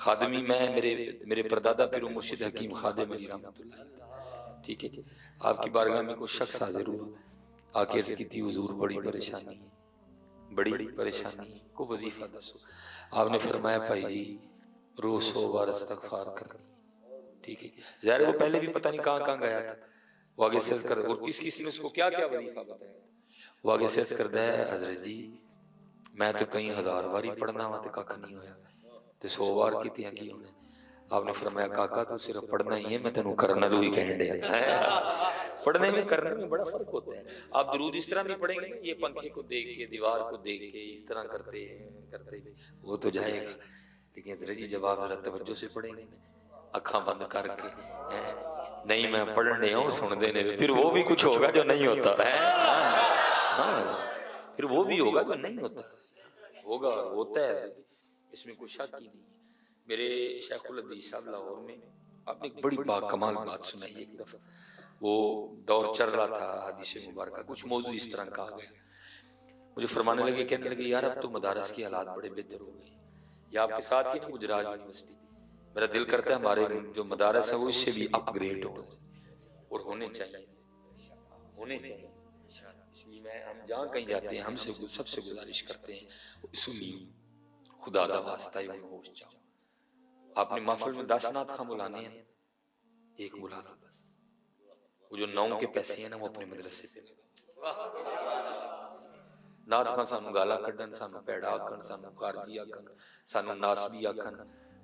خادمی میں میرے پردادا پیر و مرشد حکیم خادم علی رحمۃ اللہ علیہ، ٹھیک ہے، آپ کی بارگاہ میں کوئی شخص حاضر ہوا، آ کے عرض کی تھی حضور بڑی پریشانی ہے، بڑی پریشانی ہے، کو وظیفہ دسو۔ آپ نے فرمایا بھائی جی روز 100 بار استغفار کرنی، ٹھیک ہے۔ ظاہر وہ پہلے بھی پتہ نہیں کہاں گیا تھا، وہ آگے سے کر اور کس نے اس کو کیا وظیفہ بتایا، وہ آگے سے کرتا ہے حضرت جی میں تو کئی 1000 باری پڑھنا وا تے کھ نہیں ہویا تے 100 بار کیتیاں کی ہونے۔ آپ نے فرمایا کاکا تو صرف پڑھنا ہی ہے، میں تینوں کرنا تو ہی کہن دیا۔ پڑھنے میں کرنے میں بڑا فرق ہوتا ہے۔ آپ درود اس طرح بھی پڑھیں گے نا، یہ پنکھے کو دیکھ کے دیوار کو دیکھ کے اس طرح کرتے وہ تو جائے گا، لیکن حضرت جی جب آپ ذرا توجہ سے پڑھیں گے اکھاں بند کر کے، نہیں میں پڑھنے ہوں سن دینے، پھر وہ بھی کچھ ہوگا جو نہیں ہوتا ہے، پھر وہ بھی ہوگا جو نہیں ہوتا ہوگا، ہوتا ہے، اس میں کوئی شک ہی نہیں۔ میرے شیخ الحدیث صاحب لاہور میں آپ نے ایک بڑی باکمال بات سنائی ایک دفعہ، وہ دور چل رہا تھا حدیث مبارکہ، کچھ موضوع اس طرح کہا گیا، مجھے فرمانے لگے کہنے لگے یار اب تو مدارس کی حالات بڑے بہتر ہو گئے، یا آپ کے ساتھ ہی نا گجرات یونیورسٹی، میرا دل کرتا ہے ہمارے جو مدارس ہیں وہ اس سے بھی اپ گریڈ ہو اور ہونے چاہیے، ہونے چاہیے۔ اس لیے ہم جہاں کہیں جاتے ہیں ہم سے سب سے گزارش کرتے ہیں سنیو خدا دا واسطہ ہی ہوش جاؤ، آپ نے محفل میں 10 نعت خواں بلانے ہیں، ایک بلا لو بس، وہ جو 9 کے پیسے ہیں نا وہ اپنے مدرسے پہ نعت خواں سانو گالا کڈن، سانو پیڑا آکھن، سانو خارجی آکھن، سانو ناسبی آکھن،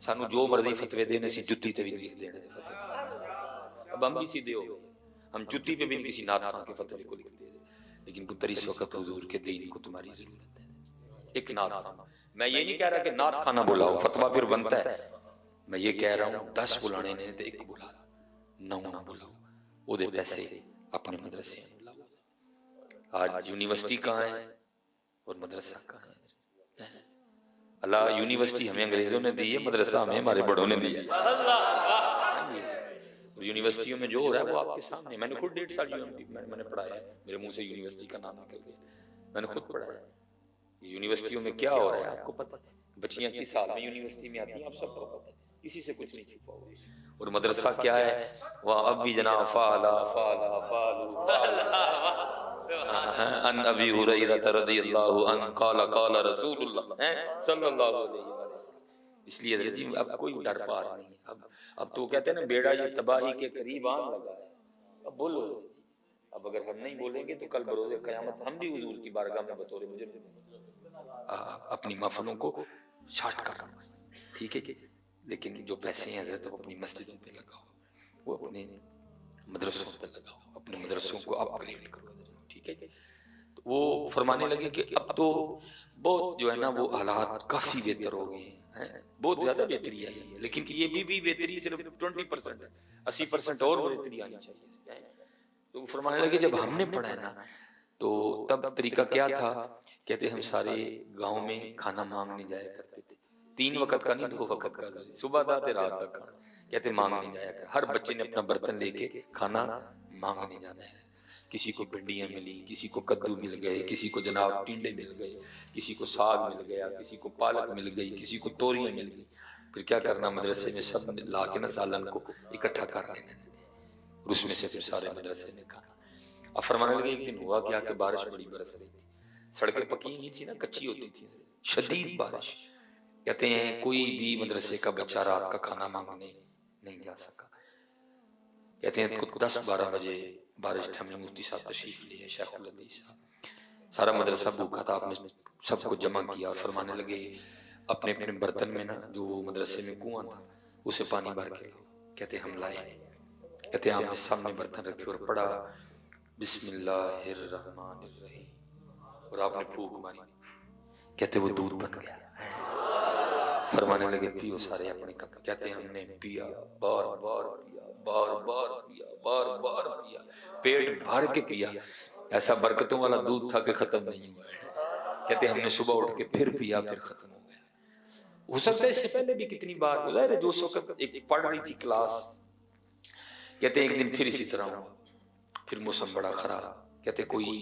سانو جو مرضی فتوے دینے سی جتی تے بھی لکھ دینے دے فتوے۔ اب ہم بھی سیدھے ہو گئے، ہم جتی پہ بھی کسی نعت خواں کے فتوے کو لکھ دے دیں، لیکن پتر اس وقت حضور کے دین کو تمہاری ضرورت ہے، ایک نعت خواں۔ میں یہ نہیں کہہ رہا کہ نعت خانہ بلاؤ فتویٰ پھر بنتا ہے، میں یہ کہہ رہا ہوں 10 بلانے نے تو ایک بلا 9 نہ بلاؤ، وہ دے پیسے اپنے مدرسے میں لاؤ۔ آج یونیورسٹی کہاں ہے اور مدرسہ کہاں ہے؟ اللہ یونیورسٹی ہمیں انگریزوں نے دی ہے، مدرسہ ہمیں ہمارے بڑوں نے دیا ہے۔ یونیورسٹیوں میں جو ہو رہا ہے وہ آپ کے سامنے، میں نے خود 1.5 سال میں نے پڑھایا ہے، میرے منہ سے یونیورسٹی کا نام نکل گیا، میں نے خود پڑھایا ہے۔ یونیورسٹیوں میں کیا ہو رہا ہے آپ کو پتہ ہے، بچیاں کس سال میں یونیورسٹی میں آتی ہیں آپ سب کو پتہ ہے، کسی سے کچھ نہیں چھپا ہوا۔ اور مدرسہ کیا ہے، وہاں اب بھی جناب فعلا فعلا فعلو ان ابی ہریرہ رضی اللہ عنہ قال قال رسول اللہ صلی اللہ علیہ وسلم۔ اس لیے حضرت جی اب کوئی ڈر پار نہیں ہے، اب تو کہتے ہیں نا بیڑا یہ تباہی کے قریب آن لگا ہے، اب بولو، اب اگر ہم نہیں بولیں گے تو کل بروز قیامت ہم بھی حضور کی بارگاہ میں بطور مجرم اپنی محفلوں کو شارٹ کر، ٹھیک ہے، لیکن جو پیسے ہیں حضرت وہ اپنی مسجدوں پہ لگاؤ، وہ اپنے مدرسوں پہ لگاؤ، اپنے مدرسوں کو اپ گریڈ کرو، ٹھیک ہے۔ تو وہ فرمانے لگے کہ اب تو بہت جو ہے نا وہ حالات کافی بہتر ہو گئے ہیں، بہت زیادہ بہتری آئی ہے، لیکن یہ بھی بہتری صرف 20% ہے، 80% اور بہتری آنی چاہیے۔ تو فرمانے لگے جب ہم نے پڑھا ہے نا تو تب طریقہ کیا تھا، کہتے ہم سارے گاؤں میں کھانا مانگنے جایا کرتے تھے، 3 وقت کا نہیں 2 وقت کا، صبح دا تے رات دا کھانا، کہتے مانگنے جایا کر، ہر بچے نے اپنا برتن لے کے کھانا مانگنے جانا ہے، کسی کو بھنڈیاں ملی، کسی کو کدو مل گئے، کسی کو جناب ٹینڈے مل گئے، کسی کو ساگ مل گیا، کسی کو پالک مل گئی، کسی کو توریاں مل گئی، پھر کیا کرنا مدرسے میں سب لا کے نا سالن کو اکٹھا کر لینا، اور اس میں سے پھر سارے مدرسے نے کھانا۔ اب فرمانے لگے ایک دن ہوا کیا کہ بارش بڑی برس رہی تھی، سڑکیں پکی نہیں تھی نا، کچی ہوتی تھی، شدید بارش، کہتے ہیں کوئی بھی مدرسے کا بچہ رات کا کھانا مانگنے نہیں جا سکا، کہتے ہیں 10-12 بجے بارش تھمی، مفتی صاحب تشریف لیے، شیخ الحدیث صاحب، سارا مدرسہ بھوکا تھا، آپ نے سب کو جمع کیا اور فرمانے لگے اپنے اپنے برتن میں نا جو مدرسے میں کنواں تھا اسے پانی بھر کے لاؤ، کہتے ہم لائے، کہتے ہیں آپ نے سامنے برتن رکھے اور پڑھا بسم اللہ الرحمن الرحیم، اور آپ نے پھونک ماری، کہتے وہ دودھ بن گیا، فرمانے لگے پیو سارے اپنے کپ، کہتے ہیں ہم نے پیا، بار بار پیا، بار بار پیا، بار بار پیا، پیٹ بھر کے پیا، ایسا برکتوں والا دودھ تھا کہ ختم نہیں ہوا، کہتے ہم نے صبح اٹھ کے پھر پیا، پھر ختم ہو گیا۔ ہو سکتا ہے اس سے پہلے بھی کتنی بار، ظاہر ہے جو اس وقت ایک پڑھ رہی تھی کلاس، کہتے ہیں ایک دن پھر اسی طرح ہوا، پھر موسم بڑا خراب، کہتے کوئی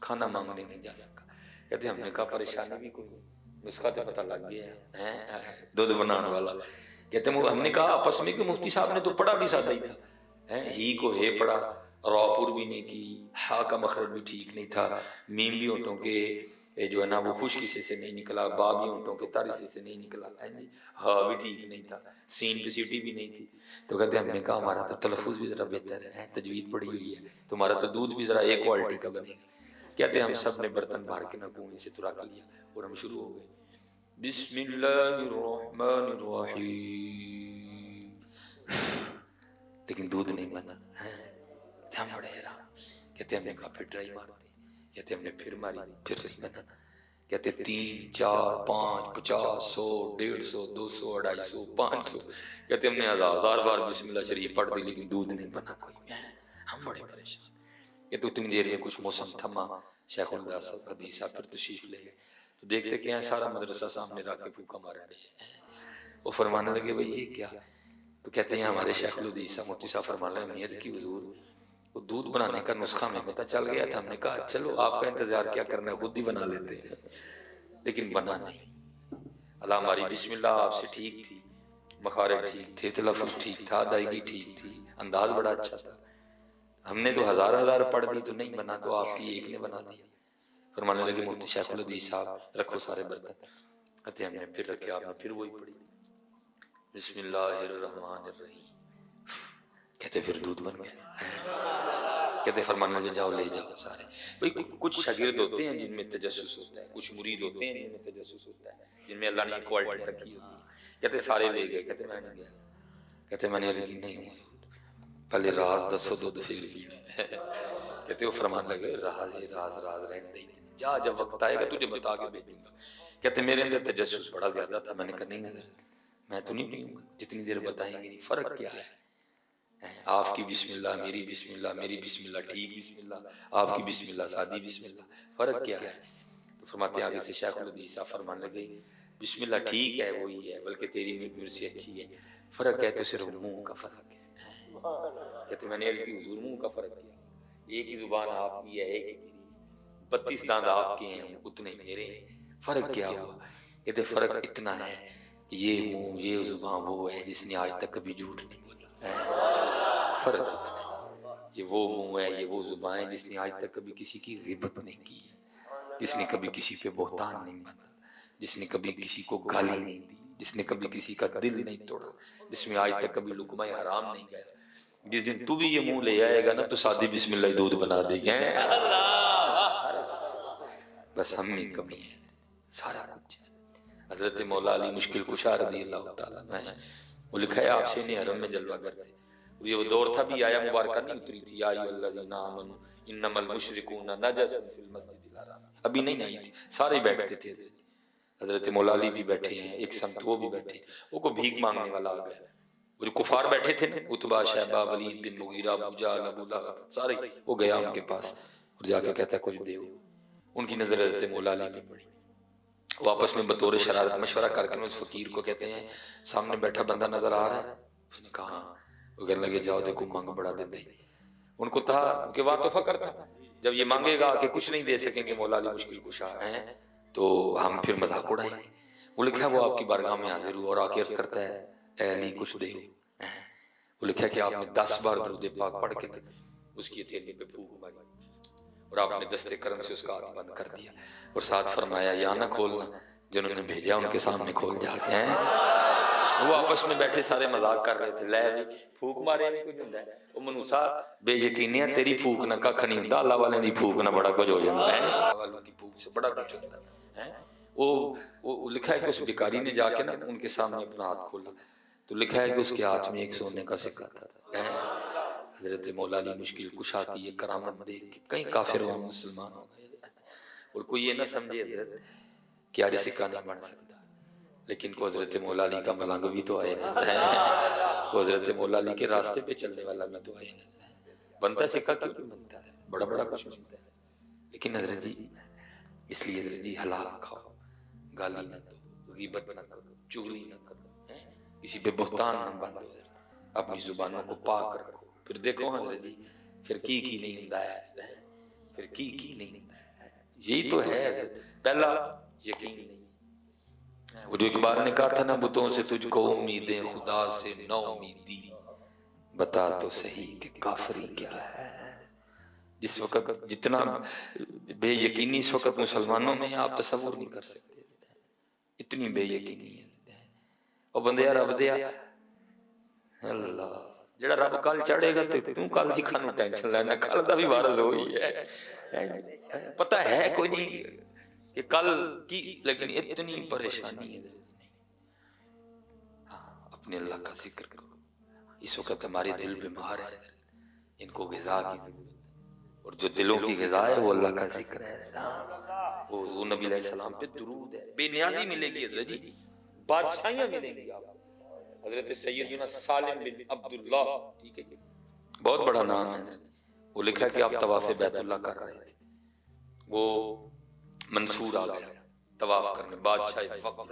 کھانا مانگنے نہیں جا سکا، کہتے ہم نے کہا پریشانی بھی کوئی، نسخہ تو پتہ لگ گیا ہے دودھ بنانے والا. کہتے ہیں ہم نے کہا آپس میں کہ مفتی صاحب نے تو پڑھا بھی سادہ ہی تھا، ہی کو ہے پڑھا، را پر بھی نہیں کی، ہا کا مخرج بھی ٹھیک نہیں تھا، میم بھی ہونٹوں کے جو ہے نا وہ خشک حصے سے نہیں نکلا، با بھی ہونٹوں کے تر حصے سے نہیں نکلا، ہا بھی ٹھیک نہیں تھا، سین پہ سیٹی بھی نہیں تھی. تو کہتے ہیں ہم نے کہا ہمارا تو تلفظ بھی ذرا بہتر ہے، تجوید پڑھی ہوئی ہے، تمہارا تو دودھ بھی ذرا ایک کوالٹی کا بنے گا. کہتے ہیں ہم سب نے برتن بھار کے نہ کنویں سے تو رکھ لیا اور ہم شروع ہو گئے بسم اللہ الرحمن الرحیم، لیکن دودھ نہیں بنا. ہم بڑے حیران. کہتے ہم نے کہا پھر ٹرائی مارتے، کہتے ہم نے پھر ماری، پھر نہیں بنا. کہتے 3 4 5 50 100 150 200 250 500، کہتے ہم نے ہزار بار بسم اللہ شریف پڑھ دی لیکن دودھ نہیں بنا کوئی. ہم بڑے پریشان. کہتے اتنی دیر میں کچھ موسم تھما، شیخ الہدایٰ صاحب حدیث صاحب پھر تشریف لے گئے تو دیکھتے کہ ہیں سارا مدرسہ سامنے رکھ کے پھوکا مار رہے ہیں. وہ فرمانے لگے بھئی یہ کیا؟ تو کہتے ہیں ہمارے شیخ الحدیث صاحب مفتی صاحب فرمانے لگے نیت کی حضور وہ دودھ بنانے کا نسخہ ہمیں پتہ چل گیا تھا. ہم نے کہا چلو آپ کا انتظار کیا کرنا ہے، خود ہی بنا لیتے ہیں، لیکن بنا نہیں. اللہ ہماری بسم اللہ آپ سے ٹھیک تھی، مخارج ٹھیک تھے، تلفظ ٹھیک تھا، ادائیگی ٹھیک تھی، انداز بڑا اچھا تھا. ہم نے تو ہزار پڑھ دی تو نہیں بنا، تو آپ کی ایک نے بنا دیا. فرمانے لگے مفتی شیخ الحدیث صاحب رکھو سارے برتن. کہتے ہم نے پھر رکھے، آپ نے پھر وہی پڑھی بسم اللہ الرحمن الرحیم. کہتے پھر دودھ بن گیا. کہتے فرمانے لگے جاؤ لے جاؤ سارے. بھئی کچھ شاگرد ہوتے ہیں جن میں تجسس ہوتا ہے، کچھ مرید ہوتے ہیں جن میں تجسس ہوتا ہے، جن میں اللہ نے کوالٹی رکھی ہوتی ہے. کہتے سارے لے گئے. کہتے میں نہیں گیا. کہتے میں نے عرض کی نہیں ہوں پہلے راز دسو دودھ پھر پینے. کہتے وہ فرمان لگے راز رہنے دیں، جا جب وقت آئے گا تجھے بتا کے بھیجوں گا. کہتے میرے اندر تجسس بڑا زیادہ تھا. میں نے کہا نہیں حضرت میں تو نہیں پیوں گا جتنی دیر بتائیں گے نہیں. فرق کیا ہے؟ آپ کی بسم اللہ، میری بسم اللہ، میری بسم اللہ ٹھیک بسم اللہ، آپ کی بسم اللہ سادی بسم اللہ، فرق کیا ہے؟ تو فرماتے ہیں آگے سے شیخ الحدیث صاحب فرمان لگے بسم اللہ ٹھیک ہے وہی ہے، بلکہ تیری میری سے اچھی ہے، فرق ہے تو صرف منہ کا فرق ہے. کہتے میں نے عرض کی حضور منہ کا فرق کیا؟ ایک ہی زبان آپ کی ہے ایک ہی میری ہے، 32 داند آپ کے ہیں اتنے میرے ہیں، فرق کیا ہوا؟ کہتے فرق اتنا ہے یہ منہ یہ زبان وہ ہے جس نے آج تک کبھی جھوٹ نہیں بولا. فرق اتنا ہے، یہ وہ منہ ہے یہ وہ زبان ہے جس نے آج تک کبھی کسی کی غیبت نہیں کی ہے، جس نے کبھی کسی پہ بہتان نہیں باندھا، جس نے کبھی کسی کو گالی نہیں دی، جس نے کبھی کسی کا دل نہیں توڑا، جس میں آج تک کبھی لقمہ حرام نہیں گیا. جس دن تو بھی یہ منہ لے آئے گا نا تو سادی بسم اللہ دودھ بنا دے گے. بس ہم میں کمی ہے، سارا کچھ ہے. حضرت مولا علی مشکل کشا رضی اللہ تعالیٰ عنہ وہ لکھا ہے آپ سے انہیں حرم میں جلوہ گر تھے. یہ وہ دور تھا بھی آیا مبارکہ نہیں اتری تھی یا ایھا الذین آمنوا انما المشرکون نجس فی المسجد الحرام، ابھی نہیں آئی تھی. سارے بیٹھتے تھے، حضرت مولا علی بھی بیٹھے ہیں ایک سمت، وہ بھی بیٹھے، وہ کو بھیک مانگنے والا آ گیا. وہ جو کفار بیٹھے تھے نا عتبہ شیبہ ولید بن مغیرہ ابو جہل ابو لہب سارے، وہ گیا ان کے پاس اور جا کے کہتا کچھ دیو. ان کی نظر حضرت مولا علی پہ پڑی. وہ آپس میں بطور شرارت مشورہ کر کے اس فقیر کو کہتے ہیں سامنے بیٹھا بندہ نظر آ رہا ہے؟ اس نے کہا وہ کہنے لگے جاؤ دیکھو مانگ بڑا دیتے ہیں. ان کو تھا کہ وہاں تو فقر تھا، جب یہ مانگے گا کہ کچھ نہیں دے سکیں گے مولا علی مشکل کشا ہیں تو ہم پھر مذاق اڑائیں گے. وہ لکھا ہے وہ آپ کی بارگاہ میں حاضر ہوا اور آ کے عرض کرتا ہے اے علی کچھ دے. وہ لکھا ہے کہ آپ نے 10 بار درود پاک پڑھ کے اس کی ہتھیلی پہ پھونک ماری اور آپ نے دستے کرم سے اس کا ہاتھ بند کر دیا اور ساتھ فرمایا یا نہ کھولنا، جنہوں نے بھیجا ان کے سامنے کھول جا کے ہیں. وہ آپس میں بیٹھے سارے مذاق کر رہے تھے، لے بھی پھونک مارے نہیں کچھ ہوتا ہے. وہ منوسا بے یقینی ہے تیری پھونک نہ ککھ نہیں ہوتا، اللہ والے دی پھونک نہ بڑا کچھ ہو جاتا ہے، اللہ والوں کی پھونک سے بڑا کچھ ہوتا ہے. وہ لکھا ہے کہ اس بھکاری نے جا کے نا ان کے سامنے اپنا ہاتھ کھولا تو لکھا ہے کہ اس کے ہاتھ میں ایک سونے کا سکہ تھا. حضرت مولا علی مشکل کشا کی یہ کرامت دیکھ کے کئی کافر و مسلمان ہو گئے. اور کوئی یہ نہ سمجھے حضرت کہ آج سکہ نہیں بن سکتا، لیکن کو حضرت مولا علی کا ملنگ بھی تو آئے نا، کو حضرت مولا علی کے راستے پہ چلنے والا بھی تو آئے نا. بنتا ہے سکہ کیوں نہیں بنتا ہے، بڑا بڑا کچھ بنتا ہے. لیکن حضرت جی اس لیے حضرت جی حلال کھاؤ، گالی نہ دو، غیبت نہ کرو، چغلی نہ کرو، کسی پہ بہتان نہ باندھو، اپنی زبانوں کو پاک رکھو. پھر دیکھو حضرت جی پھر کی نہیں ہوندا ہے، پھر کی نہیں ہوندا ہے. یہی تو ہے حضرت. پہلا یقین نہیں، وہ جو اقبال نے کہا تھا نا، بتوں سے تجھ کو امیدیں، خدا سے نو امیدی، بتا تو صحیح کہ کافری کیا ہے۔ جس وقت جتنا بے یقینی اس وقت مسلمانوں میں آپ تصور نہیں کر سکتے، اتنی بے یقینی ہے۔ اور بندیا رب دیا اللہ جڑا رب کل چڑھے گا تو کل دی کھانو ٹینشن لینا، کل دا بھی وارث ہوئی ہے، پتہ ہے کوئی نہیں کہ کل کی، لیکن اتنی پریشانی ہے۔ اپنے اللہ کا ذکر کرو۔ اس وقت ہمارے دل بیمار ہے، ان کو غذا کی ضرورت ہے، اور جو دلوں کی غذا ہے وہ اللہ کا ذکر ہے، وہ نبی علیہ السلام پہ درود ہے۔ بے نیازی ملے گی حضرت جی، بادشاہیاں ملیں گی آپ کو۔ حضرت سیدنا سالم بن عبداللہ، ٹھیک ہے، بہت بڑا نام ہے، وہ لکھا کہ آپ طواف بیت اللہ کر رہے تھے، وہ منصور آ گیا طواف کرنے، بادشاہ وقت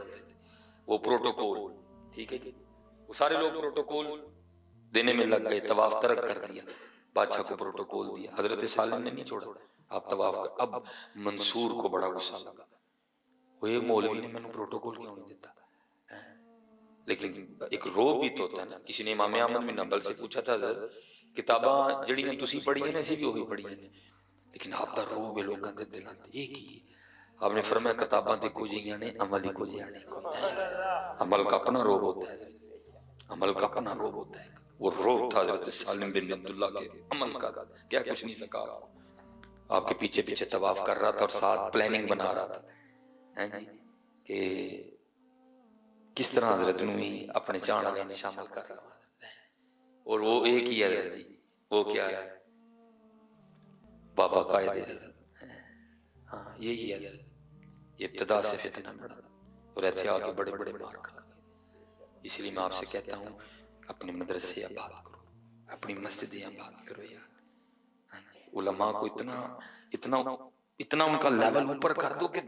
وہ پروٹوکول، ٹھیک ہے، وہ سارے لوگ پروٹوکول دینے میں لگ گئے، طواف ترک کر دیا، بادشاہ کو پروٹوکول دیا، حضرت سالم نے نہیں چھوڑا، آپ طواف کر۔ اب منصور کو بڑا غصہ لگا، وہ یہ مولوی نے میں پروٹوکول کیوں نہیں دیتا؟ لیکن ایک روب بھی تو ہوتا ہے نا۔ کسی نے امام احمد بن حنبل سے پوچھا تھا، حضرت کتاباں جڑیاں تسی پڑھی ہیں نا، اسی بھی وہی پڑھی ہیں، لیکن آپ دا روب ہے لوگاں دے دلاں تے ایک ہی ہے۔ آپ نے فرمایا کتاباں تے کچھ ہی نے، عمل ہی کچھ ہے، عمل کا اپنا روب ہوتا ہے، عمل کا اپنا روب ہوتا ہے۔ وہ روب تھا حضرت سالم بن عبداللہ کے عمل کا، کیا کچھ نہیں سکا آپ کو، آپ کے پیچھے پیچھے طواف کر رہا تھا اور ساتھ پلاننگ بنا رہا تھا کہ کس طرح حضرت نوی اپنے چاند والے میں شامل کر رہا ہے۔ اور وہ ایک ہی ہے جی، وہ کیا ہے؟ بابا قائد حضرت، ہاں یہی ہے حضرت۔ یہ ابتدا سے فتنہ بڑا اور ایتھے آ کے بڑے بڑے مار کھا گئے۔ اس لیے میں آپ سے کہتا ہوں اپنے مدرسے آباد کرو، اپنی مسجدیں آباد کرو یار۔ علماء کو اتنا ان کا لیول اوپر کر دو کہ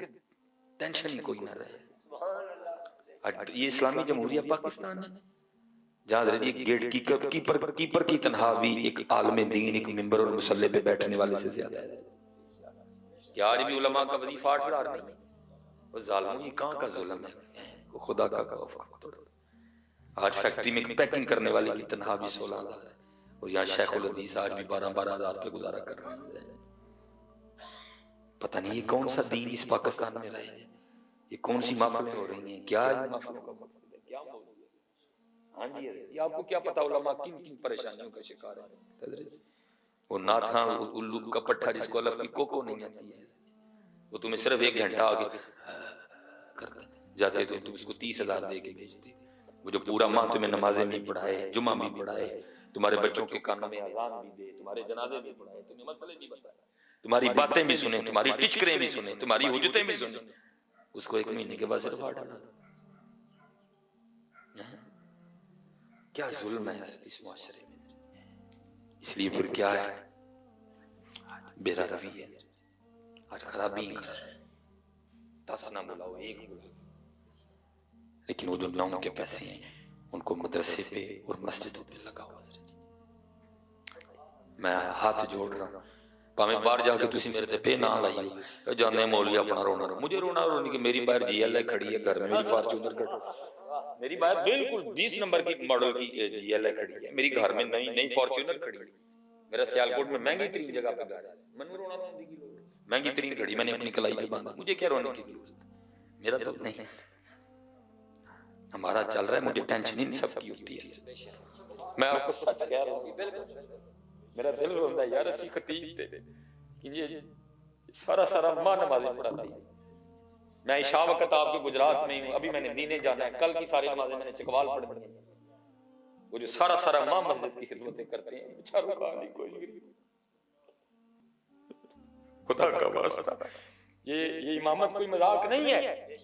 ٹینشن ہی کوئی نہ رہے۔ یہ اسلامی جمہوریہ پاکستان ہے جہاں حضرت یہ گیٹ کیپر کی تنہا بھی ایک عالم دین، ایک ممبر اور مصلی پہ بیٹھنے والے سے زیادہ ہے۔ کیا آج بھی علماء کا وظیفہ 8,000 نہیں؟ وہ ظالموں یہ کہاں کا ظلم ہے، وہ خدا کا خوف کرو۔ آج فیکٹری میں پیکنگ کرنے والے کی تنہا بھی 16,000 ہے، اور یہاں شیخ الحدیث آج بھی 12,000 پہ گزارا کر رہے ہیں۔ پتہ نہیں یہ کون سا دین اس پاکستان میں رہے ہیں، یہ کون سی محفلیں ہو رہی ہیں، کیا ان محفلوں کا مقصد ہے، کیا موضوع ہے؟ ہاں جی، یہ آپ کو کیا پتا علماء کن کن پریشانیوں کا شکار ہے۔ وہ ناتھاں الو کا پٹھا جس کو الف کی کوکو نہیں آتی ہے، وہ تمہیں صرف 1 گھنٹہ آگے کرتے جاتے تو تم اس کو 30,000 دے کے بھیجتے۔ وہ جو پورا ماہ تمہیں نمازیں بھی پڑھائے، جمعہ بھی پڑھائے، تمہارے بچوں کے کانوں میں اذان بھی دے، تمہارے جنازے بھی پڑھائے، تمہیں مسئلے بھی بتائے، تمہاری باتیں بھی سنیں، تمہاری ٹچکریں بھی سنیں، تمہاری حجتیں بھی سنیں، اس کو 1 مہینے کے بعد صرف 8,000۔ کیا ظلم ہے اس معاشرے میں۔ اس لیے پھر کیا ہے، بیرا روی ہے، آج خرابی کر رہے ہیں، 10 نہ بلاؤ 1 بلاؤ، لیکن وہ جو 9 کے پیسے ہیں ان کو مدرسے پہ اور مسجدوں پہ لگاؤ۔ میں ہاتھ جوڑ رہا ہوں، پاویں باہر جا کے تسی میرے تے پہ نہ لائیے، جانے مولوی اپنا رونا رو، مجھے رونا رونی کہ میری باہر جی ایل اے کھڑی ہے گھر میں، میری فارچونر کھڑی ہے، میری باہر بالکل 20 نمبر کی ماڈل کی جی ایل اے کھڑی ہے، میری گھر میں نئی فارچونر کھڑی ہے، میرا سیالکوٹ میں مہنگی ترین جگہ پہ گھر ہے، من رونا رونے کی مہنگی ترین کھڑی میں نے اپنی کلائی پہ باندھا، مجھے کیا رونے کی ضرورت، میرا تو نہیں، ہمارا چل رہا ہے، مجھے ٹینشن ان سب کی ہوتی ہے۔ میں آپ کو سچ کہہ رہا ہوں، میرا دل روندا ہے یار، اسی خطیب تے کہ یہ سارا ماہ نمازیں پڑھاتی ہے۔ میں عشاء وقت آپ کے گجرات میں ہوں، ابھی میں نے دینے جانا ہے، کل کی ساری نمازیں میں نے چکوال پڑھنی ہیں۔ وہ جو سارا ماہ مسجد کی خدمتیں کرتے ہیں، بیچاروں کا نہیں کوئی، خدا کا واسطہ، یہ امامت کوئی مذاق نہیں ہے،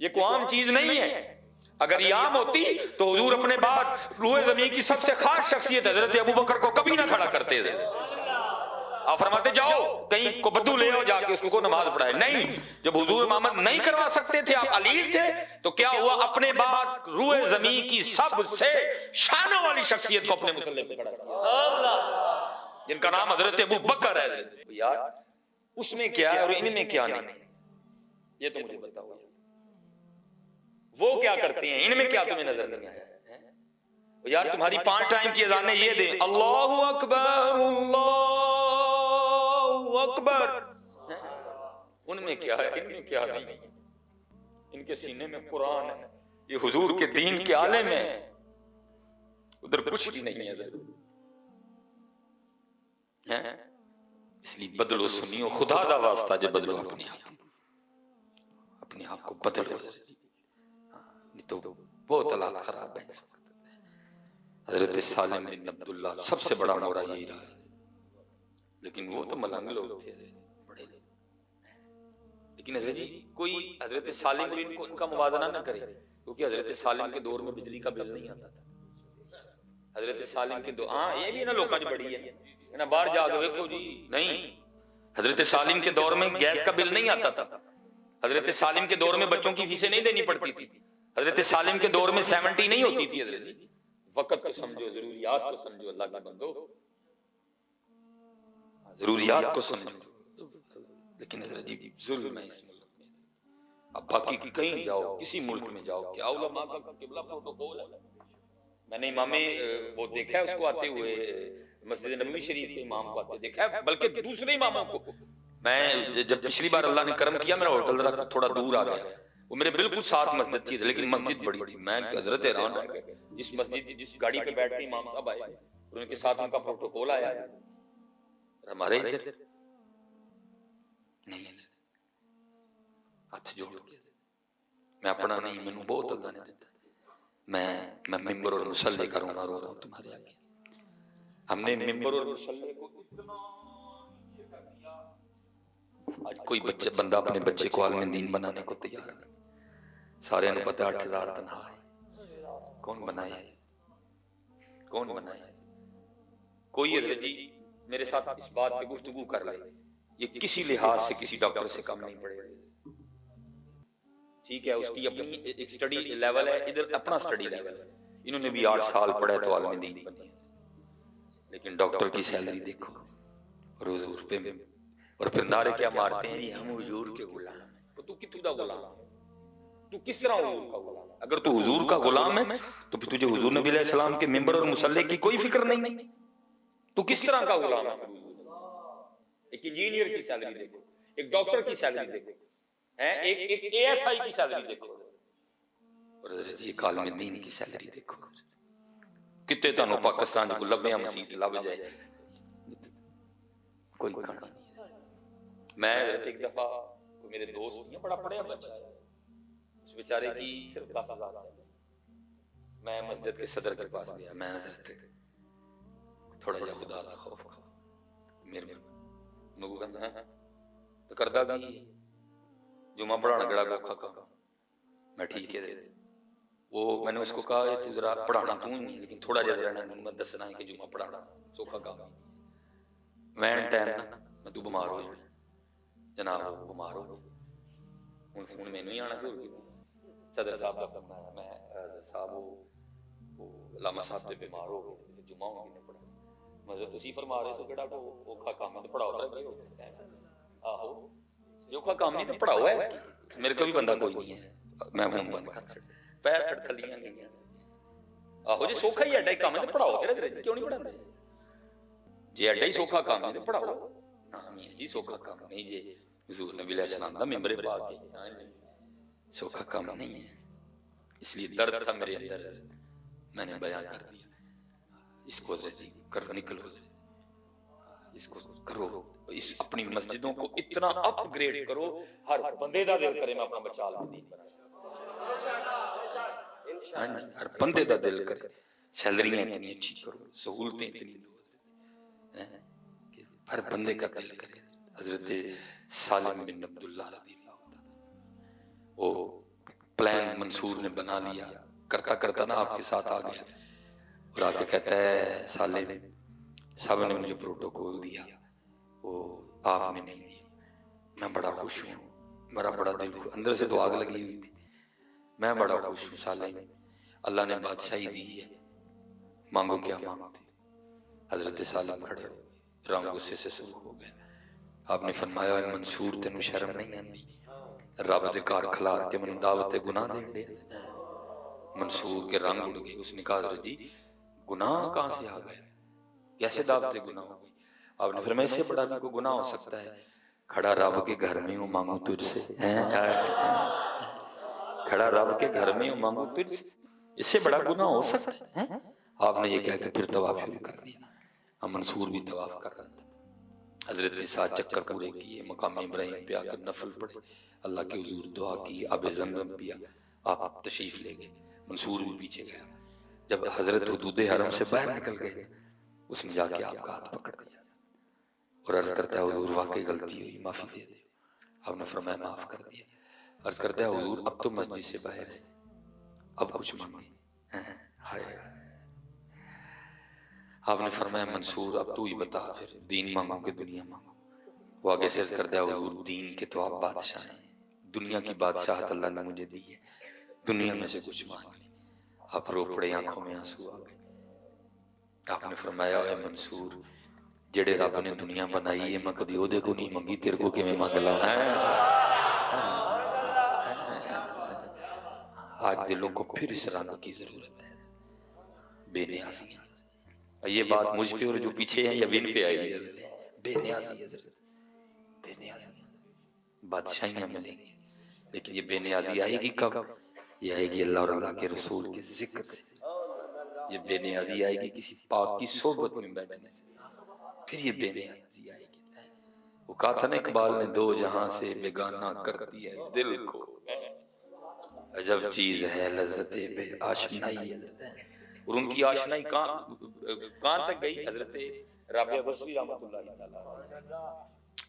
یہ کوئی عام چیز نہیں ہے۔ اگر یہ عام ہوتی تو حضور اپنے بعد روئے زمین کی سب سے خاص شخصیت حضرت ابوبکر کو کبھی نہ کھڑا کرتے تھے۔ آپ فرماتے جاؤ کہیں کو بدو لے آؤ، جا کے اس کو نماز پڑھائے، نہیں، جب حضور امامت نہیں کروا سکتے تھے، آپ علیل تھے، تو کیا ہوا، اپنے بعد روئے زمین کی سب سے شانوں والی شخصیت کو اپنے مصلی پہ کھڑا کیا، جن کا نام حضرت ابوبکر ہے۔ یار اس میں کیا ہے اور ان میں کیا نہیں، یہ تو مجھے بتاؤ۔ وہ کیا کرتے ہیں، ان میں کیا تمہیں نظر نہیں آیا؟ یار تمہاری 5 ٹائم کی اذانیں یہ دیں، اللہ اکبر اللہ اکبر، ان میں کیا ہے، ان میں کیا نہیں؟ ان کے سینے میں قرآن ہے، یہ حضور کے دین کے عالم ہے، ادھر کچھ بھی نہیں ہے اس لیے بدلو سنیو، خدا دا واسطہ جو بدلو اپنے آپ کو بدلو، نہیں تو بہت حالات خراب ہے اس وقت۔ حضرت سالم بن عبداللہ سب سے بڑا مورا یہی رہا ہے، لیکن وہ تو ملنگ لوگ تھے بڑے، لیکن حضرت جی کوئی حضرت سالم اور ان کا موازنہ نہ کرے، کیونکہ حضرت سالم کے دور میں بجلی کا بل نہیں آتا تھا۔ حضرت سالم کے دور، ہاں یہ بھی نا لوکاں جو بڑی ہے نا، باہر جا کے دیکھو جی، نہیں، حضرت سالم کے دور میں گیس کا بل نہیں آتا تھا، حضرت سالم کے دور میں بچوں کی فیسیں نہیں دینی پڑتی تھی، حضرت سالم کے دور میں 70 نہیں ہوتی تھی۔ حضرت جی وقت کو سمجھو، ضروریات کو سمجھو، اللہ کا بندو ضروریات کو سمجھو، لیکن حضرت جی ظلم ہے اس ملک میں۔ اب باقی کہیں جاؤ، کسی ملک میں جاؤ، کیا علماء کا قبلہ پروٹوکول ہے؟ میں نے امام وہ دیکھا ہے اس کو آتے ہوئے، مسجد نبوی شریف کے امام کو آتے دیکھا ہے، بلکہ دوسرے اماموں کو۔ میں جب پچھلی بار اللہ نے کرم کیا، میرا ہوٹل ذرا تھوڑا دور آ گیا، وہ میرے بالکل ساتھ مسجد تھی، لیکن مسجد بڑی تھی، میں حضرت حیران رہ گیا، جس مسجد جس گاڑی پہ بیٹھ کے امام صاحب آئے اور ان کے ساتھ ان کا پروٹوکول آیا ہے، ہمارے ادھر نہیں ہے۔ ہاتھ جوڑ کے میں اپنا نہیں، میں نے بہت اللہ نے دیتا، میں ممبر اور مصلی کا رونا رو رہا ہوں تمہارے آگے۔ ہم نے ممبر اور مصلی کو اتنا آج کوئی بندہ اپنے بچے کو عالم دین بنانے کو تیار نہیں، سارے نے پتہ 8000 تنہا ہے، کون بنائے، کون بنائے؟ کوئی حضرت جی میرے ساتھ اس بات پہ گفتگو کر رہے، یہ کسی لحاظ سے کسی ڈاکٹر سے کم نہیں پڑے، ٹھیک ہے، اس کی اپنی ایک سٹڈی لیول ہے، ادھر اپنا سٹڈی لیول ہے، انہوں نے بھی 8 سال پڑھا تو عالم دین بنے، لیکن ڈاکٹر کی سیلری دیکھو، اور حضور پہ، اور پھر نعرے کیا مارتے ہیں، ہم حضور کے غلام ہیں۔ تو کتوں دا غلام ہے؟ تو کس طرح حضور کا غلام ہے؟ اگر تو حضور کا غلام ہے تو پھر تجھے حضور نبی علیہ السلام کے ممبر اور مصلی کی کوئی فکر نہیں، تو کس طرح کا غلام ہے؟ ایک انجینئر کی سیلری دیکھو، ایک ڈاکٹر کی سیلری دیکھو، ایک ASI کی سیلری دیکھو، اور حضرت یہ عالم دین کی سیلری دیکھو، کتے تانوں پاکستان کو لبیاں مسیح لب جائے، کوئی کھانا نہیں۔ میں حضرت ایک دفعہ میرے دوست یہ بڑا پڑھیا بچہ ہے، اس بیچارے کی صرف 10,000 ہے، میں مسجد کے صدر کے پاس گیا، میں حضرت تھوڑا جا خدا کا خوف کھاؤ میرے نگو کہنا ہے تو کردہ بھی جمعہ پڑھانا گڑا کو کھا کھا، میں ٹھیک ہے، وہ میں نے اس کو کہا تو ذرا پڑھانا تو نہیں، لیکن تھوڑا جا ذرا میں دسنا ہے کہ جمعہ پڑھانا سوکھا کام ہے، وین ٹائم میں تو بمار ہو جائے جناب، بمار ہو فون میں نہیں آنا، پھر صدر صاحب کا فون آیا، میں صاحب وہ علامہ صاحب تے بیمار ہو گئے، جمعہ ہوں نے پڑھا، مجھے تسی فرما رہے سو کہڑا کو اوکھا کام ہے پڑھاؤ رہا گئے ہو، آہو جو اوکھا کام نہیں تو پڑھاؤ ہے، میرے کو بھی بندہ کوئی نہیں ہے، میں فون بند کر چھڑ پیر تھڑ تھلیاں گئی ہیں، آہو جی سوکھا ہی ایڈا ہی کام ہے تو پڑھاؤ، کیوں نہیں پڑھا دے جی، ایڈا ہی سوکھا کام ہے تو پڑھاؤ، نہیں جی سوکھا کام نہیں جی، حضور نبی علیہ السلام دا ممبر پاک ہے، سوکھا کام نہیں ہے، اس لیے درد تھا میرے اندر، میں نے بیان کر دیا، اس کو کر نکلو، اس کو کرو، اس اپنی مسجدوں کو اتنا اپ گریڈ کرو، ہر بندے دا دل کرے میں اپنا بچہ عالم دین بنا، ہر بندے دا دل کرے، سیلریاں اتنی اچھی کرو، سہولتیں اتنی دو، ہر بندے کا دل کرے۔ حضرت سالم بن عبداللہ رضی اللہ عنہ وہ پلان منصور نے بنا لیا، کرتا کرتا نا آپ کے ساتھ آ گیا اور آ کے کہتا ہے سالم صاحب نے مجھے پروٹوکول دیا، وہ آپ نے نہیں دیا، میں بڑا خوش ہوں، میرا بڑا دل اندر سے تو آگ لگی ہوئی تھی، میں بڑا خوش ہوں سالم، اللہ نے بادشاہی دی ہے، مانگو کیا مانگتے؟ حضرت سالم کھڑے ہو رام غصے سے سرخ ہو گئے، آپ نے فرمایا منصور تینوں شرم نہیں آتی؟ رب دے کار کھلار کے من دعوت گناہ دے دے۔ منصور کے رنگ اڑ گئے، اس نے کہا حضرت جی گناہ کہاں سے آ گئے، کیسے دعوت گناہ ہو گئی؟ آپ نے فرمایا اس سے بڑا بھی کوئی گناہ ہو سکتا ہے؟ کھڑا رب کے گھر میں ہوں مانگوں تجھ سے، کھڑا رب کے گھر میں ہوں مانگوں تجھ سے، اس سے بڑا گناہ ہو سکتا ہے؟ آپ نے یہ کہا کہ پھر طواف شروع کر دیا۔ اب منصور بھی طواف کر رہا تھا، حضرت نے 7 چکر پورے کیے، مقام ابراہیم پہ آ کر نفل پڑھے، اللہ کے حضور دعا کی، آب زمزم پیا، آپ تشریف لے گئے، منصور بھی پیچھے گیا۔ جب حضرت حدود حرم سے باہر نکل گئے، اس نے جا کے آپ کا ہاتھ پکڑ دیا اور عرض کرتا ہے حضور واقعی غلطی ہوئی، معافی دے دے۔ آپ نے فرمایا معاف کر دیا۔ عرض کرتا ہے حضور اب تو مسجد سے باہر ہے، اب کچھ مانگے؟ ہائے، آپ نے فرمایا منصور اب تو ہی بتا، پھر دین مانگوں کہ دنیا مانگوں؟ وہ آگے سے عرض کرتا ہے حضور دین کے تو آپ بادشاہ ہیں، دنیا کی بادشاہت اللہ نے مجھے دی ہے، دنیا میں سے کچھ مانگ لیں۔ آپ رو پڑے، آنکھوں میں آنسو آ گئے۔ آپ نے فرمایا اے منصور جڑے رب نے دنیا بنائی ہے میں کدی او دے کو نہیں منگی، تیرے کو کہ میں مانگ لاؤں؟ آج دلوں کو پھر اس رنگ کی ضرورت ہے، بے نیازیاں۔ یہ بات مجھ پہ اور جو پیچھے ہیں یا بن پہ آئی ہے، بے نیازی حضرت، بے نیازی بادشاہیاں ملیں گی، لیکن یہ بے نیازی آئے گی کب؟ یہ آئے گی اللہ اور اللہ کے رسول کے ذکر سے، یہ بے نیازی آئے گی کسی پاک کی صحبت میں بیٹھنے سے، پھر یہ بے نیازی آئے گی۔ وہ کہا تھا نا اقبال نے دو جہاں سے بیگانہ کرتی ہے دل کو، عجب چیز ہے لذت بے آشنائی۔ اور ان کی آشنائی کہاں تک گئی؟ حضرت رابعہ بصری رحمۃ اللہ علیہ،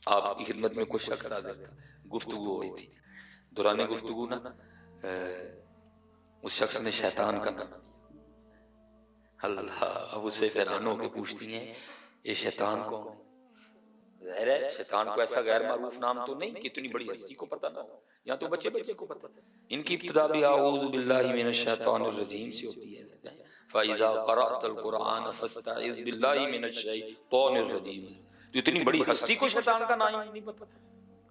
آپ کی خدمت میں کچھ شخص حاضر تھا، گفتگو ہوئی تھی، دوران گفتگو نا اس شخص نے شیطان کا نام، اللہ، اب اسے حیران ہو کے پوچھتی ہیں یہ شیطان کون ہے؟ ظاہر ہے شیطان کو ایسا غیر معروف نام تو نہیں کہ اتنی بڑی ہستی کو پتہ نہ ہو، یہاں تو بچے بچے کو پتہ۔ ان کی ابتدا بھی اعوذ باللہ من الشیطان الرجیم سے ہوتی ہے، فَإِذَا قَرَأْتَ الْقُرْآنَ فَاسْتَعِذْ بِاللَّهِ مِنَ الشَّيْطَانِ الرَّجِيمِ۔ تو اتنی بڑی ہستی کو شیطان کا نام ہی نہیں پتہ۔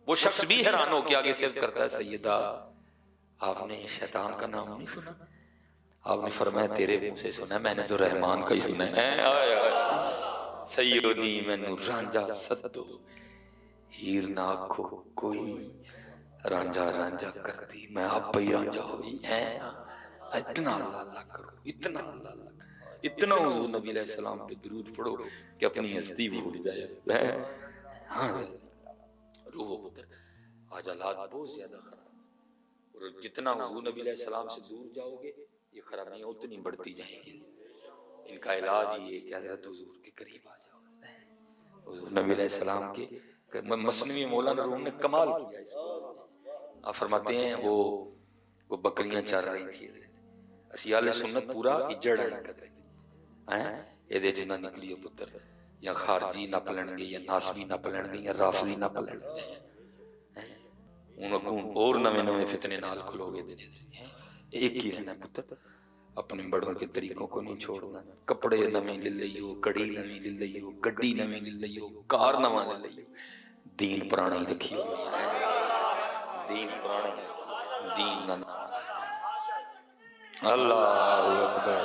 وہ شخص بھی حیران ہو کے آگے سے عرض کرتا ہے سیدہ آپ نے شیطان کا نام نہیں سنا؟ آپ نے فرمایا تیرے منہ سے سنا ہے، میں نے تو رحمان کا ہی سنا ہے۔ سیدنی مینوں رانجا سدو ہیر نہ آکھو کوئی، رانجا رانجا کرتی میں آپ پہ رانجا ہوئی ہے۔ اتنا اللہ اللہ کرو، اتنا اللہ اللہ کرو، اتنا حضور نبی علیہ السلام پہ درود پڑھو کہ اپنی ہستی بھی بھول جائے۔ ہاں روح پتر آج حالات بہت زیادہ خراب، اور جتنا حضور نبی علیہ السلام سے دور جاؤ گے یہ خرابیاں اتنی بڑھتی جائیں گی۔ ان کا علاج یہ ہے کہ حضرت حضور کے قریب آ جاؤ، حضور نبی علیہ السلام کے مثنوی مولانا روم نے کمال کیا ہے۔ آپ فرماتے ہیں وہ بکریاں چر رہی تھی، اسی اہل سنت پورا اجڑ ہیں، یہ دے جنہ نکلیو پتر یا خارجی نپ لین گے یا ناسبی نپ لین گے یا رافضی نپ لین گے، انہوں اور نوے نوے فتنے نال کھلو گے دے، ایک ہی رہنا پتر، اپنے بڑوں کے طریقوں کو نہیں چھوڑنا، کپڑے نویں لے لئیو، کڑی نویں لے لئیو، گڈی نویں لے لئیو، کار نواں لے لئیو، دین پرانا ہی رکھیو، دین پرانا ہی رکھیو، دین نہ نواں۔ اللہ اکبر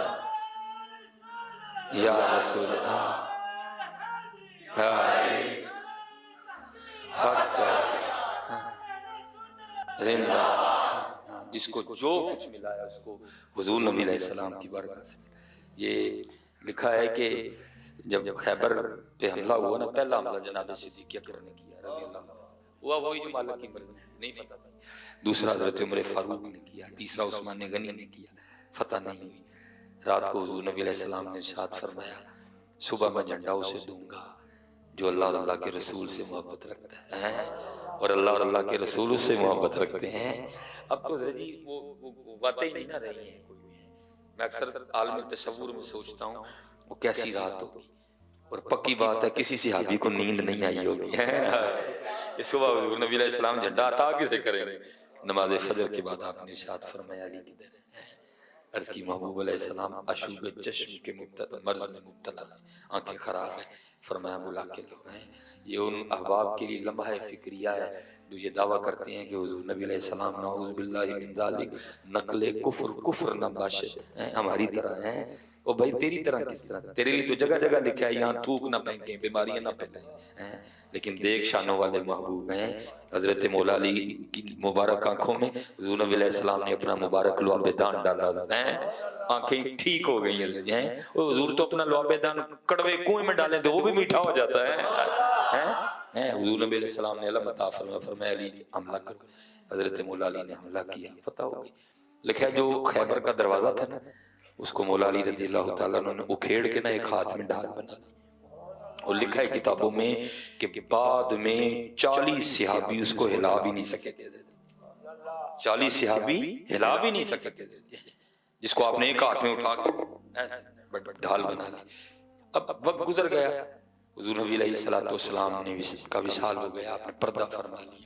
یا رسول اللہ، حق چاہے زندہ، جس کو جو کچھ ملا ہے اس کو حضور نبی علیہ السلام کی برکت سے۔ یہ لکھا ہے کہ جب خیبر پہ حملہ ہوا نا، پہلا حملہ جناب صدیق اکبر نے کیا رضی اللہ عنہ، ہوا وہی جو مالک کی مرضی نہیں فتح تھی، دوسرا حضرت عمر فاروق نے کیا، تیسرا عثمان غنی نے کیا، فتح نہیں ہوئی۔ رات کو حضور نبی علیہ السلام نے ارشاد فرمایا صبح میں جھنڈا اسے دوں گا جو اللہ اور اللہ کے رسول سے محبت رکھتا ہے، اور اللہ اور اللہ کے رسول سے محبت رکھتے ہیں۔ اب تو جی وہ باتیں ہی نہیں نہ رہی ہیں کوئی بھی۔ میں اکثر عالم تصور میں سوچتا ہوں وہ کیسی رات ہوگی، اور پکی بات ہے کسی صحابی کو نیند نہیں آئی ہوگی۔ اس صبح حضور نبی علیہ السلام جھنڈا عطا کسے کریں گے؟ نماز فجر کے بعد آپ نے ارشاد فرمایا علی کی در عرض کی محبوب علیہ السلام اشوب چشم کے مرض میں مبتلا ہے، آنکھیں خراب ہیں، فرمایا بلا کے لوگ ہیں، یہ ان احباب کے لیے لمحہ فکریہ ہے جو یہ دعویٰ کرتے ہیں کہ حضور نبی علیہ السلام نعوذ باللہ من ذالک نقل کفر نباشت ہیں ہماری طرح ہیں. او بھائی تیری طرح کس طرح؟ تیرے لیے تو جگہ جگہ لکھا ہے یہاں تھوک نہ پھینکیں، بیماریاں نہ پھیلائیں. لیکن دیکھ شانوں والے محبوب ہیں حضرت مولا علی کی مبارک آنکھوں میں حضور نبی علیہ السلام نے اپنا مبارک لعاب دان ڈالا ہے، آنکھیں ٹھیک ہو گئی ہیں. وہ حضور تو اپنا لعاب دان کڑوے کنویں میں ڈالیں تو وہ بھی میٹھا ہو جاتا ہے. حضور نبی علیہ السلام نے علم عطا فرمایا علی حملہ کرو. حضرت مولا علی نے حملہ کیا، فتح ہو گئی. لکھا جو خیبر کا دروازہ تھا نا اس کو مولا علی رضی اللہ تعالیٰ نے اکھیڑ کے نا ایک ہاتھ میں ڈھال بنا دی. اور لکھا ہے کتابوں میں کہ بعد میں 40 صحابی اس کو ہلا بھی نہیں سکے تھے. 40 صحابی ہلا بھی نہیں سکے تھے جس کو آپ نے ایک ہاتھ میں اٹھا کے ڈھال بنا لی. اب وقت گزر گیا، حضور نبی علیہ السلام نے کا وصال ہو گیا، آپ نے پردہ فرما لیا.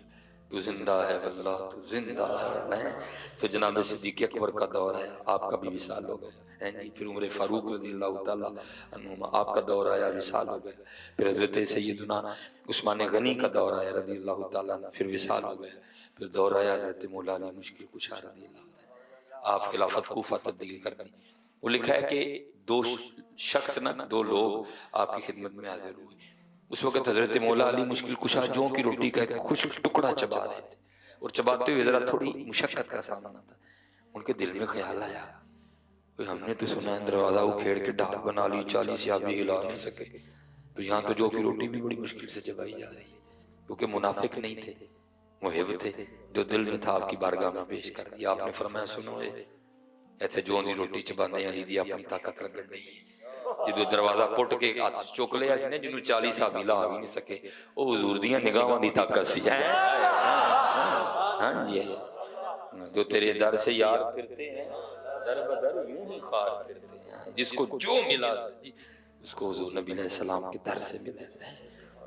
تو زندہ ہے واللہ تو زندہ ہے. پھر جناب صدیق اکبر کا دور آیا، آپ کا بھی وصال ہو گیا. پھر عمر فاروق رضی اللہ تعالیٰ عنہ آپ کا دور آیا، وصال ہو گیا. پھر حضرت سیدنا عثمان غنی کا دور آیا رضی اللہ تعالیٰ عنہ، پھر وصال ہو گیا. پھر دور آیا حضرت مولا علی مشکل کشا رضی اللہ تعالیٰ، آپ خلافت کوفہ تبدیل کر دی. وہ لکھا ہے کہ دو شخص نا، دو لوگ آپ کی خدمت میں حاضر ہوئے. اس وقت حضرت مولا علی مشکل کشا جوں کی روٹی کا ایک خشک ٹکڑا چبا رہے تھے، اور چباتے ہوئے ذرا تھوڑی مشقت کا سامنا تھا. ان کے دل میں خیال آیا ہم نے تو سنا ہے دروازہ اکھیڑ کے ڈھال بنا لی، 40 صحابی ہلا نہیں سکے، تو یہاں تو جو کی روٹی بھی بڑی مشکل سے چبائی جا رہی ہے. کیونکہ منافق نہیں تھے، محب تھے، جو دل میں تھا آپ کی بارگاہ میں پیش کر دیا. آپ نے فرمایا سنو ایسے جو دی روٹی چبانے علی دی اپنی طاقت لگن نہیں ہے. جدو دروازہ پٹ کے ہاتھ چک لیا سی نے جنہوں 40 صحابی لا بھی نہیں سکے، وہ حضور دیاں نگاہاں دی طاقت سی. ہاں جی، جو تیرے در سے یار پھرتے ہیں در بدر یوں ہی خار پھرتے ہیں. جس کو جو ملا اس کو حضور نبی علیہ السلام کے در سے ملے.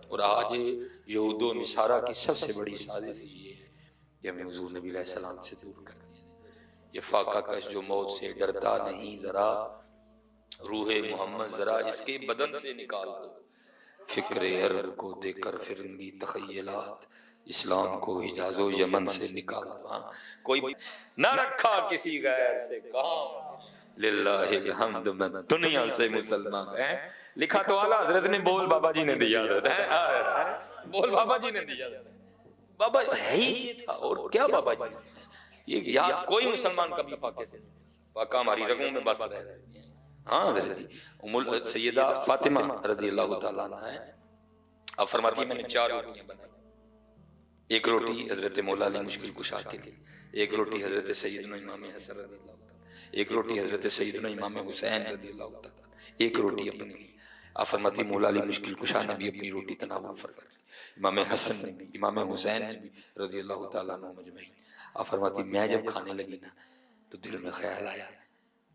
اور آج یہود و نصارہ کی سب سے بڑی سازش یہ ہے کہ ہمیں حضور نبی علیہ السلام سے دور کر دیا. یہ فاقہ کش جو موت سے ڈرتا نہیں، ذرا روح محمد ذرا اس کے بدن سے نکال دو. فکر عرب کو دے کر فرنگی تخیلات، اسلام کو حجاز و یمن سے نکال دو. کوئی نہ رکھا کسی غیر سے کام، للہ الحمد میں دنیا سے مسلمان ہے. لکھا تو اعلیٰ حضرت نے، بول بابا جی نے دیا، بول بابا جی نے دیا. بابا ہے ہی یہ تھا، اور کیا بابا جی. یہ یاد کوئی مسلمان کبھی فاقے سے نہیں، فاقہ ہماری رگوں میں بس رہے. ہاں حضرت سیدہ فاطمہ رضی اللہ تعالیٰ عنہ ہے، اب فرماتی ہے میں نے 4 روٹیاں بنائی. ایک روٹی حضرت مولا علی مشکل کشا کے لیے، ایک روٹی حضرت سیدنا امام حسن رضی اللہ تعالیٰ، ایک روٹی حضرت سیدنا امام حسین رضی اللہ تعالیٰ، ایک روٹی اپنی لیے. آپ فرماتی مولا علی مشکل کشا نے بھی اپنی روٹی تناول فرما لی، امام حسن نے بھی، امام حسین نے بھی رضی اللہ تعالیٰ عنہ مجمعین. آپ فرماتی میں جب کھانے لگی نا تو دل میں خیال آیا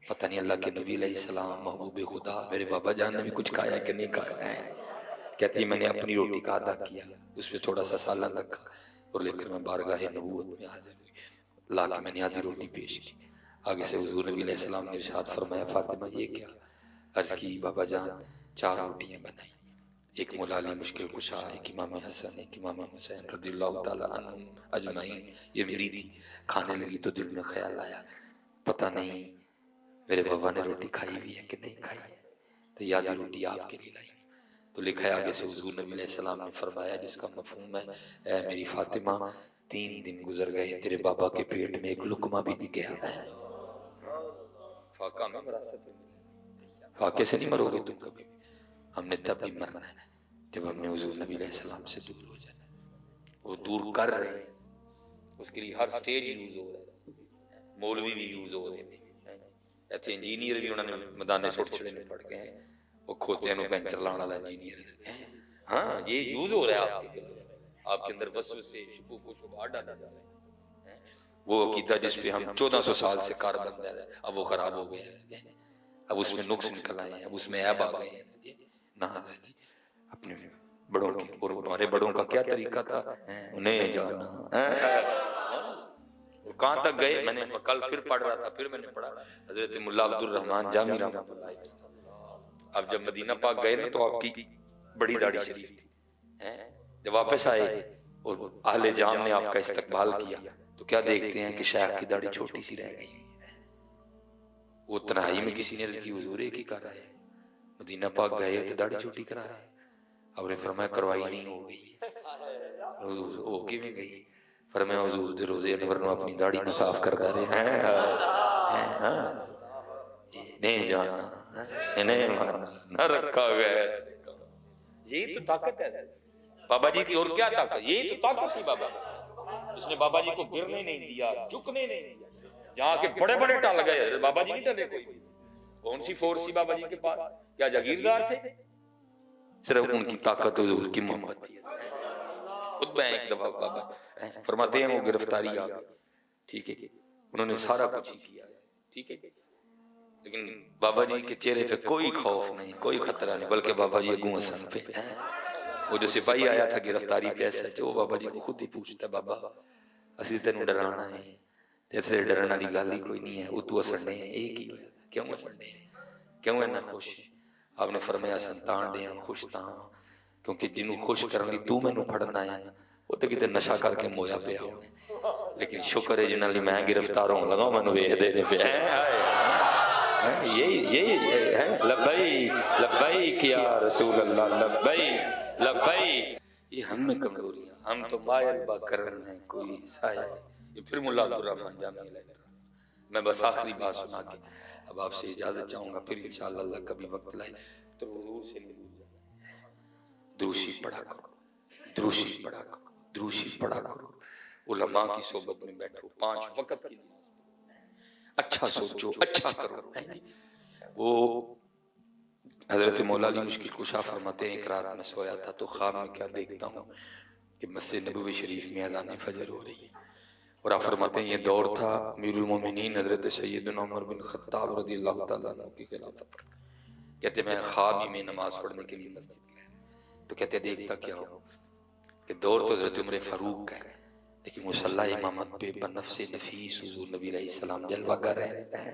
پتہ نہیں اللہ کے نبی علیہ السلام محبوب خدا میرے بابا جان نے بھی کچھ کھایا کہ نہیں کھایا ہے. کہتی میں نے اپنی روٹی کا آدھا کیا، اس پہ تھوڑا سا سالن رکھا اور لے کر میں بارگاہ نبوت میں حاضر ہوئی. لا کے میں نے آدھی روٹی پیش کی. آگے سے حضور نبی علیہ السلام نے ارشاد فرمایا فاطمہ یہ کیا؟ عرض کی بابا جان 4 روٹیاں بنائی، ایک مولا علی مشکل کشا، ایک امام حسن، ایک امام حسین رضی اللہ تعالیٰ عنہ اجمعین. یہ میری تھی. کھانے لگی تو دل میں خیال آیا پتہ نہیں میرے بابا نے روٹی کھائی بھی ہے کہ نہیں کھائی ہے، تو یہ آدھی روٹی آپ کے لیے لائی. تو لکھا ہے آگے سے حضور نبی علیہ السلام نے فرمایا جس کا مفہوم ہے اے میری فاطمہ 3 دن گزر گئے تیرے بابا کے پیٹ میں ایک لقمہ بھی نہیں گیا ہے. فاقہ میں وراثت میں، فاقے سے نہیں مرو گے تم کبھی. ہم نے تب بھی مرنا ہے جب ہم نے حضور نبی علیہ السلام سے دور ہو جانا. وہ دور کر رہے ہیں، اس کے لیے ہر سٹیج یوز ہو رہا ہے، مولوی بھی یوز ہو رہے ہیں، ایتھے انجینئر بھی انہوں نے میدانے سٹ چھڑے نے پڑھ گئے ہیں، وہ کھوتے ہیں پینچر لانا والا انجینئر. ہاں یہ یوز ہو رہا ہے آپ کے اندر، آپ کے اندر وسوسے شکوک و شبہات ڈالا جا رہے ہیں. وہ عقیدہ جس پہ ہم 1400 سال سے کار بند ہے اب وہ خراب ہو گیا ہے، اب اس میں نقص نکل آئے ہیں، اب اس میں عیب آ گئے ہیں. نہ حضرت اپنے بڑوں کی، اور ہمارے بڑوں کا کیا طریقہ تھا انہیں جانا. کہاں تک گئے میں نے کل پھر پڑھ رہا تھا، پھر میں نے پڑھا حضرت ملا عبد الرحمن جامی رحمۃ اللہ علیہ. اب جب مدینہ پاک گئے نا تو آپ کی بڑی داڑھی شریف تھی. جب واپس آئے اور اہل جام نے آپ کا استقبال کیا تو کیا دیکھتے ہیں کہ شیخ کی داڑھی چھوٹی سی رہ گئی. وہ تنہائی میں کسی نے عرض کی حضور ایک ہی کر رہا ہے, مدینہ پاک گئے تو داڑھی چھوٹی کرا ہے. آپ نے فرمایا کروائی نہیں, ہو گئی. حضور ہو کے میں گئی. فرمایا حضور دے روزے انور نو اپنی داڑھی نہ صاف کرتا رہے ہیں, نہیں جانا نہیں مانا نہ رکھا گیا. یہی تو طاقت ہے بابا جی کی, اور کیا طاقت, یہی تو طاقت تھی بابا. اس نے بابا جی کو گرنے نہیں دیا, جھکنے نہیں دیا. جہاں کے بڑے بڑے ٹل گئے, بابا جی نہیں ٹلے. کوئی کون سی فورس تھی بابا جی کے پاس, کیا جاگیردار تھے؟ صرف ان کی طاقت حضور کی محبت تھی. خود میں ایک دفعہ بابا فرماتے ہیں وہ گرفتاری آ گئی, ٹھیک ہے, انہوں نے سارا کچھ ہی کیا, ٹھیک ہے, لیکن بابا جی کے چہرے پہ کوئی خوف نہیں, کوئی خطرہ نہیں, بلکہ بابا جی اگوں حسن پہ. وہ جو سپاہی آیا تھا گرفتاری پہ ایسا, جو بابا جی کو خود ہی پوچھتا, بابا اسی تینوں ڈرانا ہے, جیسے ڈرنا والی گل ہی کوئی نہیں ہے, اتو اسڑنے ہیں ایک ہی, کیوں اسڑنے ہیں, کیوں اینا خوش ہے؟ آپ نے فرمایا سنتان دے ہیں خوش تاں, کیونکہ جنہوں خوش کرنی تو میں نو پھڑنا ہے, وہ تو کتے نشہ کر کے مویا پہ آؤں. لیکن شکر ہے جنہاں لی میں گرفتار ہوں لگا, میں نو ویہ دینے پہ یہی ہے. لبیک لبیک یا رسول اللہ, لبیک لبیک. یہ ہم میں کمزوریاں, ہم تو مائل با کرن ہیں کوئی سایہ. یہ پھر مولا عبدالرحمن جامی علیہ الرحمہ. میں بس آخری بات سنا کے اب آپ سے اجازت چاہوں گا, پھر انشاءاللہ اللہ کبھی وقت لائے تو حضور سے نہیں بھول جانا. دروشی پڑھا کرو, دروشی پڑھا کرو, دروشی پڑھا کرو. علماء کی صحبت میں بیٹھو, 5 وقت کی نماز, اچھا سوچو, اچھا کرو. وہ حضرت مولا علی مشکل کشا فرماتے ہیں, ایک رات میں سویا تھا تو خواب میں کیا دیکھتا ہوں کہ مسجد نبوی شریف میں اذان فجر ہو رہی ہے, اور آپ فرماتے ہیں یہ دور تھا امیر المومنین حضرت سیدنا عمر بن خطاب رضی اللہ تعالیٰ عنہ کی خلافت کا. کہتے میں خواب ہی میں نماز پڑھنے کے لیے مسجد گیا, تو کہتے دیکھتا کیا ہوں کہ دور تو حضرت عمر فاروق کا ہے, لیکن مصلی امامت پہ بنفس نفیس حضور نبی علیہ السلام جلوہ گر رہے ہیں.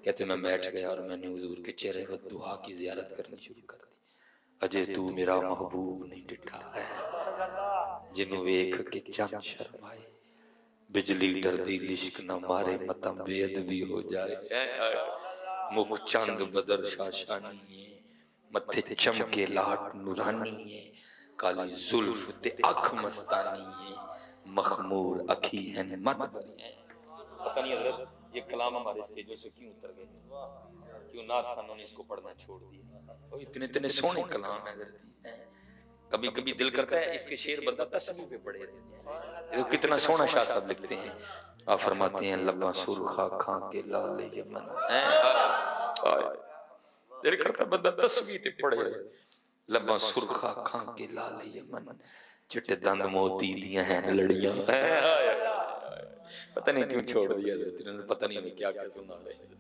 کہتے میں بیٹھ گیا اور میں نے حضور کے چہرے پر دعا کی زیارت کرنی شروع کر دی. اجے تو میرا محبوب نہیں ڈٹھا ہے, جنوں ویکھ کے چند شرمائے, بجلی ڈردی لشک نہ مارے متم بے ادبی ہو جائے. مکھ چند بدر شاشانی ہے, متھے چمکے لاٹ نورانی ہے, کالی زلف تے اکھ مستانی ہے, مخمور اکھی ہیں مت بری ہیں. پتہ نہیں حضرت یہ کلام ہمارے اسٹیجوں سے کیوں اتر گئے, کیوں نعت خانوں نے اس کو پڑھنا چھوڑ دیا. اتنے اتنے سونے کلام ہیں حضرت, کبھی کبھی دل کرتا ہے اس کے شعر بندہ تسبیح پہ پڑھے. کتنا سونا شاہ صاحب لکھتے ہیں, آپ فرماتے ہیں لباں سرخا کھان کے لال یمن, دل کرتا بندہ تسبیح پہ پڑھے. لباں سرخا کھان کے لال یمن, چٹے دند موتی دیاں ہیں لڑیاں. پتہ نہیں کیوں چھوڑ دیا حضرت, انہوں نے پتہ نہیں ہمیں کیا کیا سنا رہے ہیں.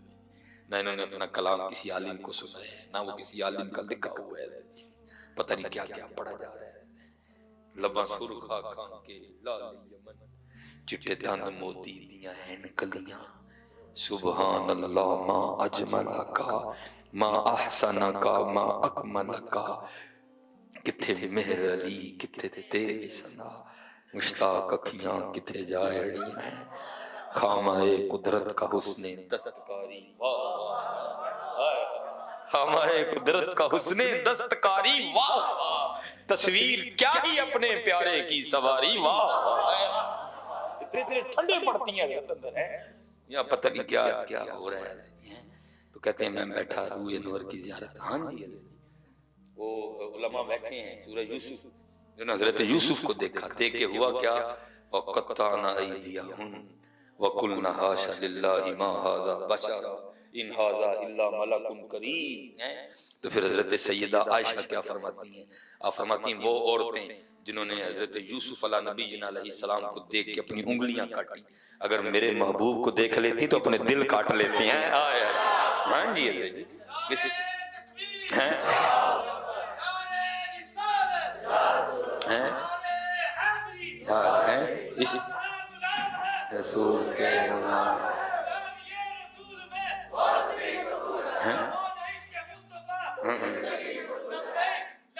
نہ انہوں نے اپنا کلام کسی عالم کو سنا ہے, نہ وہ کسی عالم کا لکھا ہوا ہے, پتہ نہیں کیا کیا پڑھا جا رہا ہے. لباں سرخا کھان کے لال یمن, چٹے دند موتی دیاں ہیں کلیاں. سبحان اللہ ما اجمل کا ما احسن کا ما اکمل کا, کتھے مہر علی کتھے تیری ثنا, مشتاق اکھیاں کتھے جائڑیاں ہیں. خامائے قدرت کا حسن دستکاری, خامائے قدرت کا حسن دستکاری, واہ تصویر کیا ہی اپنے پیارے کی سواری, واہ. اتنے ٹھنڈے پڑتی ہیں اندر ہیں, یا پتہ نہیں کیا کیا ہو رہا ہے. تو کہتے ہیں میں بیٹھا روح انور کی زیارت. ہاں جی, وہ علماء بیٹھے ہیں, سورہ یوسف جو حضرت یوسف کو دیکھا, دیکھ کے ہوا کیا, وَقَطَّعْنَا أَيْدِيَهُنَّ وَقُلْنَا حَاشَ لِلَّهِ مَا هَذَا بَشَرًا إِنْ هَذَا إِلَّا مَلَكٌ كَرِيمٌ. تو پھر حضرت سیدہ عائشہ کیا فرماتی ہیں, آپ فرماتی ہیں وہ عورتیں جنہوں نے حضرت یوسف علیہ نبی جنہ علیہ السلام کو دیکھ کے اپنی انگلیاں کاٹی, اگر میرے محبوب کو دیکھ لیتی تو اپنے دل کاٹ لیتی ہیں. ہاں جی کسی اس رسول کے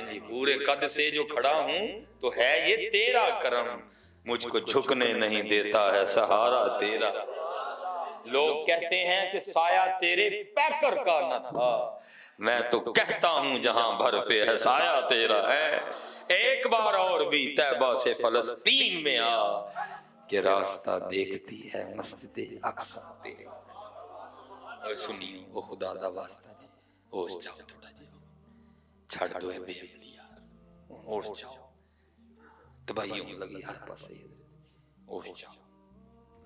جی پورے قد سے جو کھڑا ہوں تو ہے یہ تیرا کرم، مجھ کو جھکنے نہیں دیتا ہے سہارا تیرا۔ لوگ کہتے ہیں کہ سایہ تیرے پیکر کا نہ تھا، میں تو کہتا ہوں جہاں بھر پہ ہے سایہ تیرا ہے۔ ایک بار اور بھی طیبہ سے فلسطین میں آ، کہ راستہ دیکھتی ہے مسجد اقصی تیرا۔ اور سنیو وہ خدا دا واسطہ دے، ہوش جاؤ تھوڑا جی، چھڑ دو ہے بے عملی یار، ہوش جاؤ، تباہیوں لگی ہر پاسے، ہوش جاؤ۔